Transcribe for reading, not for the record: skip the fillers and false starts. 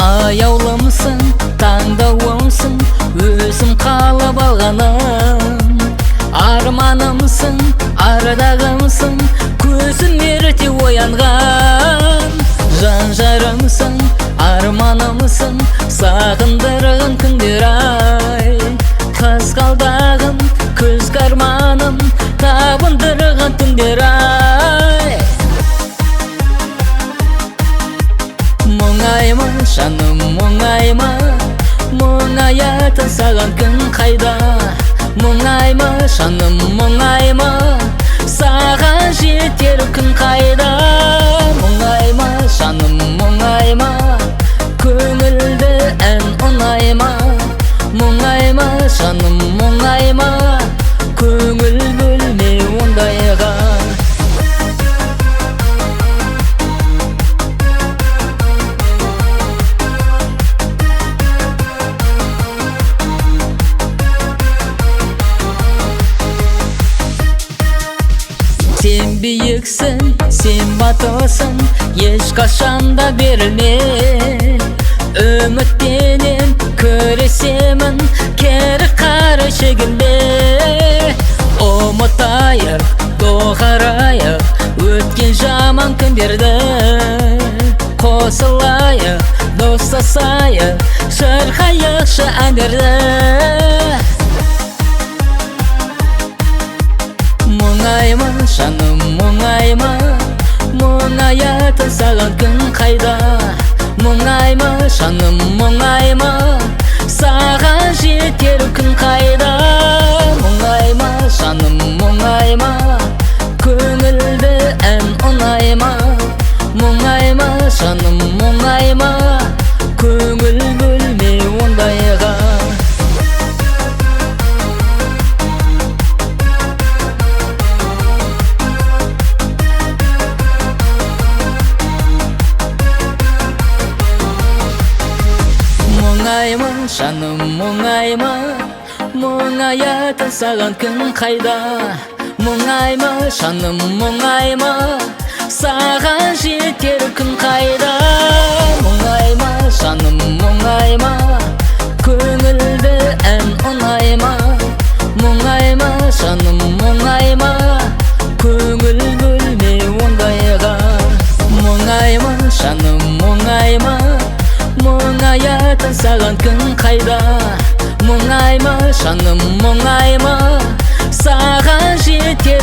аяулымсың, таңдауымсың, өзім қалап алғаным. Арманымсың, ардағымсың, көзім ерте оянған. Жан жарымсың, арманымсың, сағындырған күндер ай. Қызғалдағым, күзгі арманым, табындырған түндер ай. Мұңайма, жаным мұңайма, мұңаятын саған күн қайда. Мұңайма, жаным мұңайма, саған жетер күн қайда. Мұңайма, жаным мұңайма, көңілді ән ұнайма. Мұңайма, жаным мұңайма, көңіл бөлме ондайға. Сен биіксің, сен батылсың, ешқашанда берілме. Үміттенем, күресемін, кері қары шегінбе. Ұмытайық, доғарайық, өткен жаман күндерді. Қосылайық, достасайық, шырқайықшы әндерді. Мұңайма, жаным мұңайма, мұңаятын саған күн қайда. Мұңайма, жаным мұңайма, саған жетер күн қайда. Мұңайма, жаным мұңайма, көңілді ән ұнайма. Мұңайма, жаным мұңайма, көңіл бөлме ондайға. Мұңайма, жаным мұңайма, мұңаятын саған күн қайда. Мұңайма, жаным мұңайма, саған жетер күн қайда. Мұңайма, жаным мұңайма, көңілді ән ұнайма. Мұңайма, жаным мұңайма, көңіл бөлме ондайға. Мұңайма, жаным мұңайма, мұңаятын саған күн қайда. Мұңайма, жаным мұңайма, саған жетер